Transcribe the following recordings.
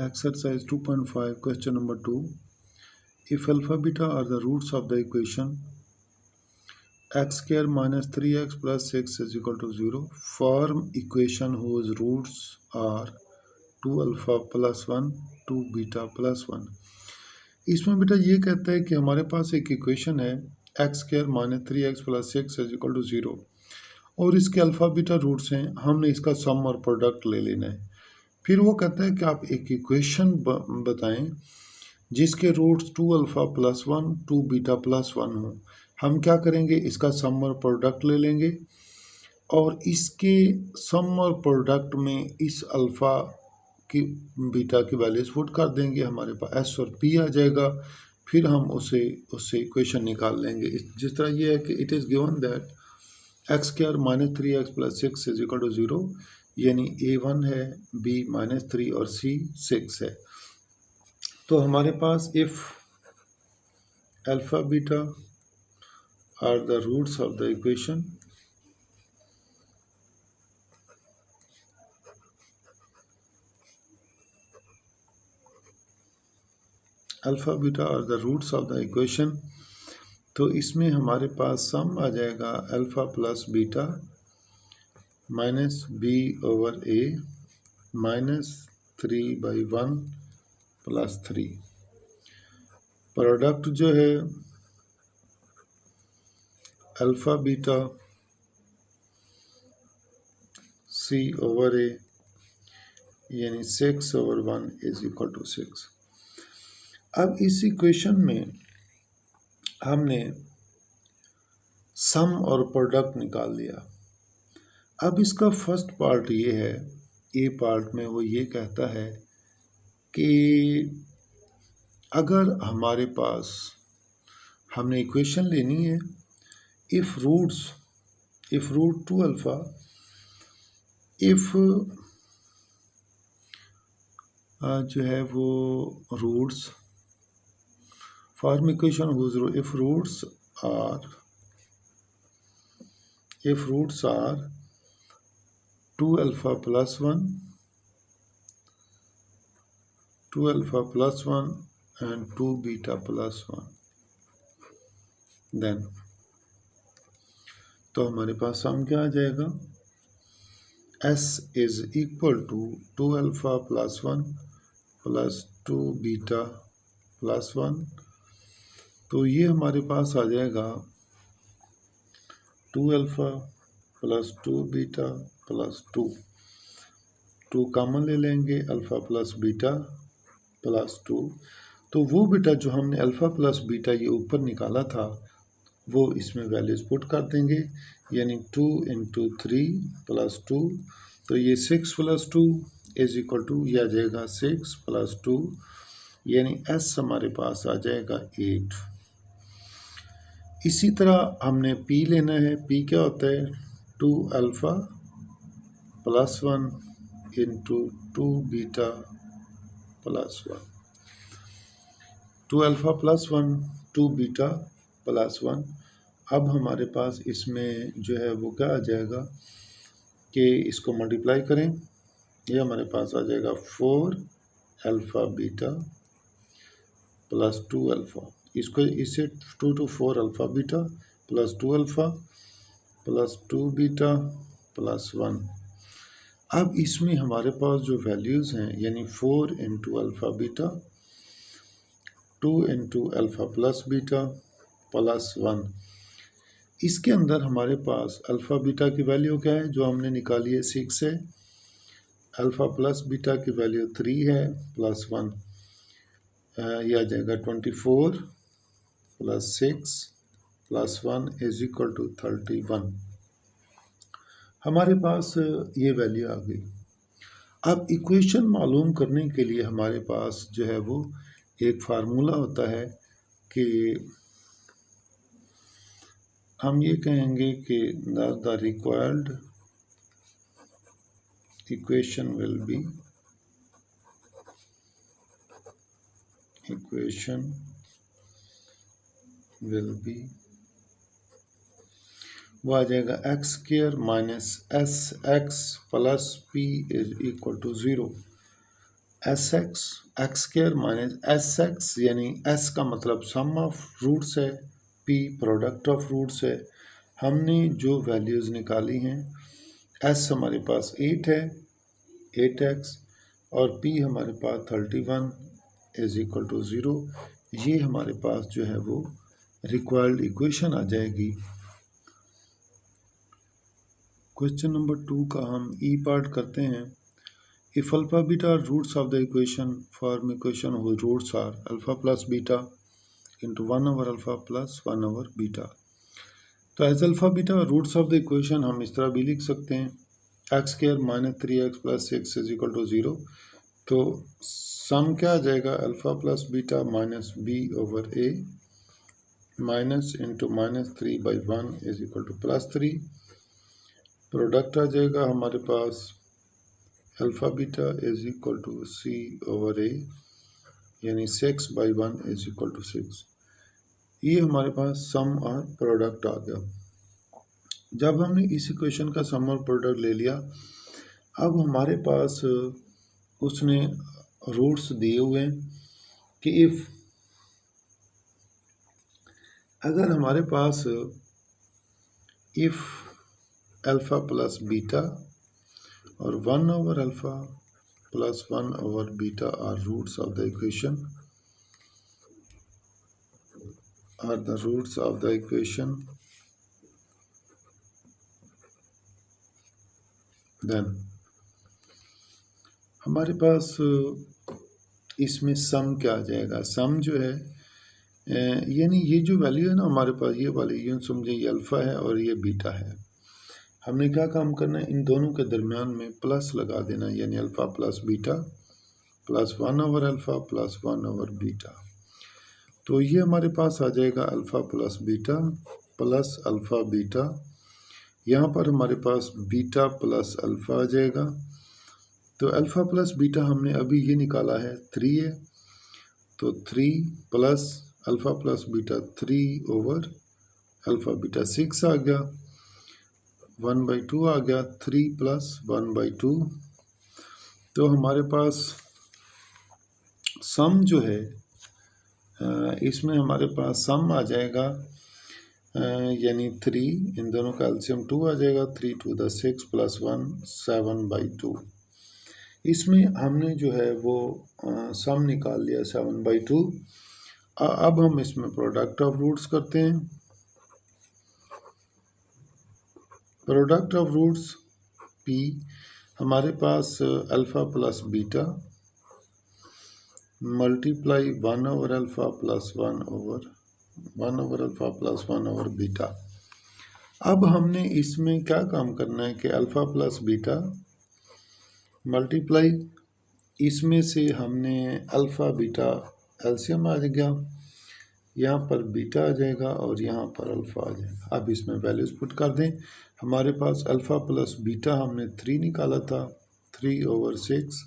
Exercise 2.5, question number 2. If alpha beta are the roots of the equation x square minus 3x plus 6 is equal to 0, form equation whose roots are 2 alpha plus 1, 2 beta plus 1. इसमें बेटा ये कहता है कि हमारे पास एक equation है x square minus 3x plus 6 is equal to 0 और इसके अल्फ़ा बीटा रूट्स हैं, हमने इसका सम और प्रोडक्ट ले लेना है। फिर वो कहता है कि आप एक इक्वेशन बताएं जिसके roots 2 alpha plus 1, 2 beta plus 1 हो। हम क्या करेंगे, इसका सम और प्रोडक्ट ले लेंगे और इसके सम और प्रोडक्ट में इस अल्फ़ा की बीटा की वैल्यूज पुट कर देंगे, हमारे पास एस और पी आ जाएगा। फिर हम उससे इक्वेशन निकाल लेंगे। जिस तरह ये है कि it is given that X square minus 3x plus 6 is equal to 0, यानी A1 है, B माइनस 3 और C 6 है। तो हमारे पास if alpha beta are the roots of the equation, alpha beta are the roots of the equation, तो इसमें हमारे पास सम आ जाएगा alpha plus beta minus b over a minus 3/1 plus 3। Product जो है alpha beta c over a यानी 6 over 1 is equal to 6। अब इस इक्वेशन में हमने सम और प्रोडक्ट निकाल लिया। अब इसका फर्स्ट पार्ट ये है, ए पार्ट में वो ये कहता है कि अगर हमारे पास हमने इक्वेशन लेनी है इफ़ रूट 2 अल्फ़ा, इफ़ जो है वो roots form equation whose if roots are 2 alpha plus 1, 2 alpha plus 1 and 2 beta plus 1, then तो हमारे पास सम क्या आ जाएगा, S is equal to 2 alpha plus 1 plus 2 beta plus 1। तो ये हमारे पास आ जाएगा 2 alpha plus 2 beta plus 2 common ले लेंगे, अल्फ़ा प्लस बीटा प्लस 2। तो वो बीटा जो हमने अल्फ़ा प्लस बीटा ये ऊपर निकाला था वो इसमें वैल्यूज पुट कर देंगे, यानी 2 इंटू 3 प्लस 2, तो ये 6 प्लस 2 इज इक्वल टू यह आ जाएगा 6 प्लस 2, यानी S हमारे पास आ जाएगा 8। इसी तरह हमने P लेना है। P क्या होता है, 2 alpha plus 1 into 2 beta plus 1, 2 alpha plus 1 2 beta plus 1। अब हमारे पास इसमें जो है वो क्या आ जाएगा कि इसको मल्टीप्लाई करें, ये हमारे पास आ जाएगा 4 अल्फ़ा बीटा प्लस 2 अल्फ़ा। इसको इससे 2 to 4 alpha beta plus 2 alpha plus 2 beta plus 1। अब इसमें हमारे पास जो वैल्यूज़ हैं, यानी 4 into alpha beta, 2 into alpha plus beta plus 1। इसके अंदर हमारे पास अल्फ़ा बीटा की वैल्यू क्या है जो हमने निकाली है, 6 है। अल्फ़ा प्लस बीटा की वैल्यू 3 है प्लस 1, यह आ जाएगा 24 plus 6 plus 1 is equal to 31। हमारे पास ये वैल्यू आ गई। अब इक्वेशन मालूम करने के लिए हमारे पास जो है वो एक फार्मूला होता है कि हम ये कहेंगे कि the required equation will be वो आ जाएगा x square minus s x plus p is equal to 0। X square minus s x, यानी एस का मतलब सम ऑफ रूट्स है, पी प्रोडक्ट ऑफ रूट्स है। हमने जो वैल्यूज़ निकाली हैं, एस हमारे पास 8 है, 8x, और पी हमारे पास 31 इज इक्वल टू 0। ये हमारे पास जो है वो रिक्वायर्ड इक्वेशन आ जाएगी। क्वेश्चन नंबर 2 का हम ई पार्ट करते हैं। If alpha beta are roots of the equation, form equation whose roots are alpha plus beta into 1 over alpha plus 1 over beta. तो as alpha beta roots of the equation हम इस तरह भी लिख सकते हैं, x square minus 3x plus 6 is equal to 0। तो sum क्या आ जाएगा, alpha plus beta minus b over a minus into minus 3/1 is equal to plus 3। Product आ जाएगा हमारे पास alpha beta is equal to c over a, यानी 6/1 is equal to 6। ये हमारे पास सम और प्रोडक्ट आ गया। जब हमने इस इक्वेशन का सम और प्रोडक्ट ले लिया, अब हमारे पास उसने रूट्स दिए हुए हैं कि इफ़ अगर हमारे पास इफ़ अल्फ़ा प्लस बीटा और 1 over alpha plus 1 over beta are roots of the equation, then हमारे पास इसमें सम क्या आ जाएगा। सम जो है यानी ये जो वैल्यू है ना हमारे पास, ये वाली यूँ समझे ये अल्फ़ा है और ये बीटा है। हमने क्या काम करना है, इन दोनों के दरमियान में प्लस लगा देना, यानी alpha plus beta plus 1 over alpha plus 1 over beta. तो ये हमारे पास आ जाएगा alpha plus beta plus alpha beta. यहाँ पर हमारे पास बीटा प्लस अल्फ़ा आ जाएगा। तो अल्फ़ा प्लस बीटा हमने अभी ये निकाला है 3 है, तो 3 plus alpha plus beta 3 over alpha beta 6 आ गया, 1/2 आ गया, 3 प्लस 1/2। तो हमारे पास सम जो है इसमें हमारे पास सम आ जाएगा यानी 3, इन दोनों का एलसीएम 2 आ जाएगा, 3 to the 6 प्लस 1 7/2। इसमें हमने जो है वो सम निकाल लिया 7/2। अब हम इसमें प्रोडक्ट ऑफ रूट्स करते हैं। प्रोडक्ट ऑफ रूट्स पी हमारे पास alpha plus beta multiply 1 over alpha plus 1 over alpha plus 1 over beta. अब हमने इसमें क्या काम करना है कि अल्फ़ा प्लस बीटा मल्टीप्लाई, इसमें से हमने अल्फ़ा बीटा एलसीएम आ गया, यहाँ पर बीटा आ जाएगा और यहाँ पर अल्फ़ा आ जाएगा। अब इसमें वैल्यूज़ पुट कर दें। हमारे पास अल्फ़ा प्लस बीटा हमने 3 निकाला था, 3 over 6,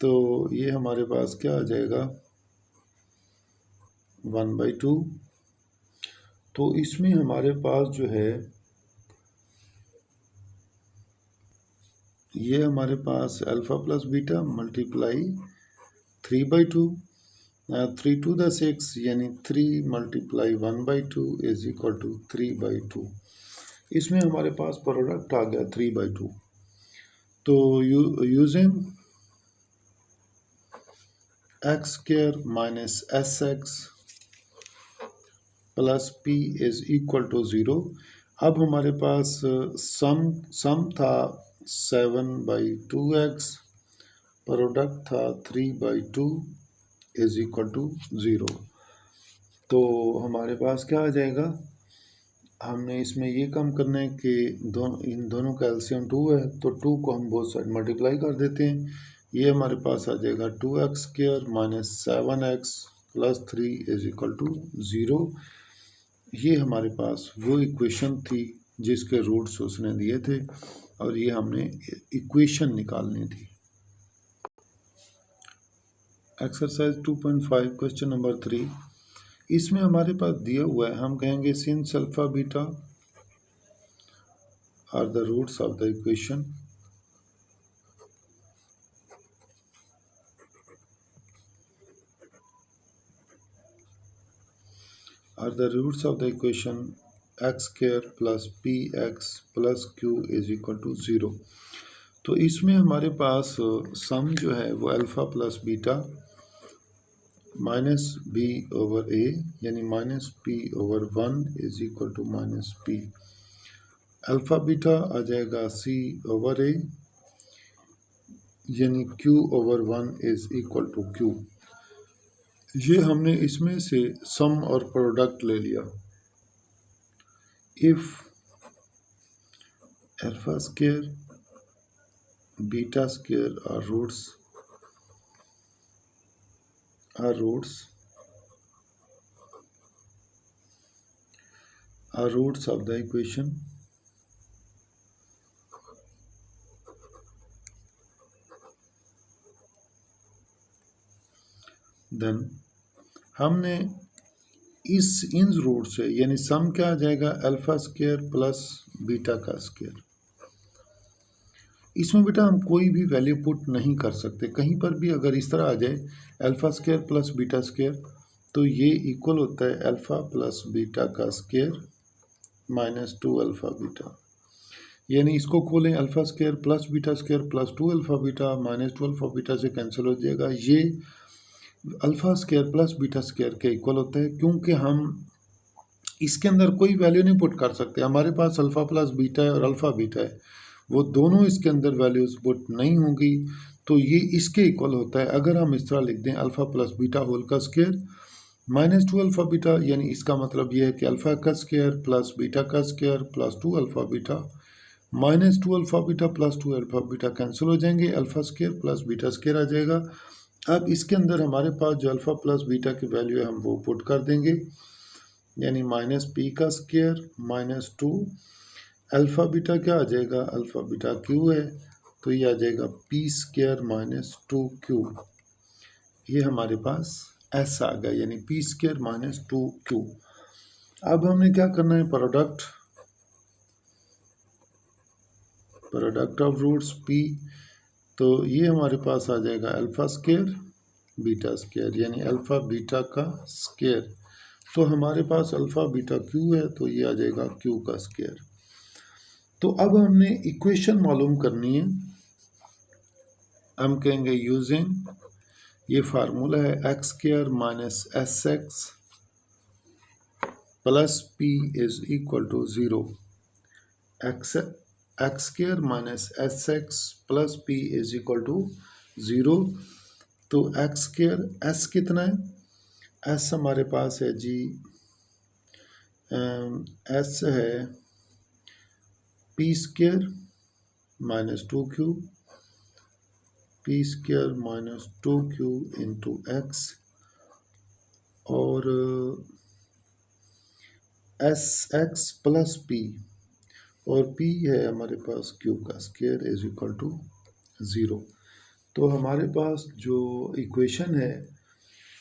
तो ये हमारे पास क्या आ जाएगा 1/2। तो इसमें हमारे पास जो है ये हमारे पास alpha plus beta multiply 3/2, 3 to the 6 यानी 3 मल्टीप्लाई 1/2 इज इक्वल टू 3/2। इसमें हमारे पास प्रोडक्ट आ गया 3/2। तो using x square minus s x plus p is equal to 0। अब हमारे पास सम था 7/2x, प्रोडक्ट था 3/2 इज इक्वल टू 0। तो हमारे पास क्या आ जाएगा, हमने इसमें ये काम करना है कि इन दोनों का एलसीएम 2 है, तो 2 को हम बोथ साइड मल्टीप्लाई कर देते हैं। ये हमारे पास आ जाएगा 2x square minus 7x plus 3 is equal to 0। ये हमारे पास वो इक्वेशन थी जिसके रूट्स उसने दिए थे और ये हमने इक्वेशन निकालनी थी। एक्सरसाइज 2.5 क्वेश्चन नंबर 3, इसमें हमारे पास दिया हुआ है, हम कहेंगे since alpha beta are the roots of the equation, are the roots of the equation x square plus px plus q is equal to 0। तो इसमें हमारे पास सम जो है वो alpha plus beta minus b over a यानी minus p over 1 is equal to minus p. Alpha beta आ जाएगा सी ओवर ए यानी q over 1 is equal to q। ये हमने इसमें से सम और प्रोडक्ट ले लिया। If alpha square beta square are roots of the equation, then हमने इन रूट से यानी सम क्या आ जाएगा अल्फा स्क्वायर प्लस बीटा का स्क्वायर। इसमें बेटा हम कोई भी वैल्यू पुट नहीं कर सकते, कहीं पर भी अगर इस तरह आ जाए alpha square plus beta square तो ये इक्वल होता है अल्फा प्लस बीटा का स्क्वायर माइनस 2 अल्फा बीटा। यानी इसको खोलें alpha square plus beta square plus 2 alpha beta minus 2 alpha beta से कैंसिल हो जाएगा। ये alpha square plus beta square के इक्वल होता है, क्योंकि हम इसके अंदर कोई वैल्यू नहीं पुट कर सकते। हमारे पास अल्फ़ा प्लस बीटा है और अल्फ़ा बीटा है, वो दोनों इसके अंदर वैल्यूज़ पुट नहीं होंगी, तो ये इसके इक्वल होता है। अगर हम इस तरह लिख दें अल्फ़ा प्लस बीटा होल का स्क्वायर माइनस 2 अल्फ़ा बीटा, यानी इसका मतलब ये है कि अल्फ़ा का स्क्वायर प्लस बीटा का square plus 2 alpha beta minus 2 alpha beta plus 2 alpha beta cancel हो जाएंगे, alpha square plus beta square आ जाएगा। अब इसके अंदर हमारे पास जो अल्फ़ा प्लस बीटा की वैल्यू है हम वो पुट कर देंगे, यानी माइनस पी का स्क्वायर माइनस 2 अल्फ़ा बीटा क्या आ जाएगा अल्फ़ा बीटा क्यू है, तो ये आ जाएगा पी स्क्वायर माइनस 2 क्यू। ये हमारे पास ऐसा आ गया, यानी पी स्क्वायर माइनस 2 क्यू। अब हमने क्या करना है प्रोडक्ट ऑफ रूट्स पी, तो ये हमारे पास आ जाएगा अल्फ़ा स्क्वायर बीटा स्क्वायर यानी अल्फ़ा बीटा का स्क्वायर। तो हमारे पास अल्फ़ा बीटा क्यू है, तो ये आ जाएगा क्यू का स्क्वायर। तो अब हमने इक्वेशन मालूम करनी है, हम कहेंगे यूजिंग ये फार्मूला है x square minus s x plus p is equal to 0। X square minus s x plus p is equal to 0। तो एक्स स्क्वायर एस कितना है, एस हमारे पास है जी एस है P square minus 2 Q, P square minus 2 Q into x, और S x plus P और p है हमारे पास q का स्क्वायर इज इक्वल टू 0। तो हमारे पास जो इक्वेशन है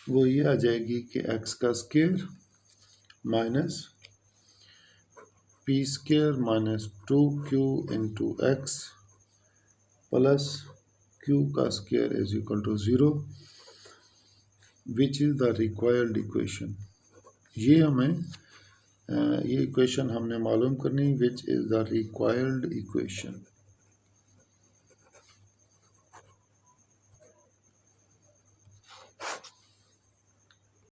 वो ये आ जाएगी कि x का square minus p square minus 2q into x plus q का square is equal to 0, which is the required equation. ये हमें ये इक्वेशन हमने मालूम करनी, which is the required equation.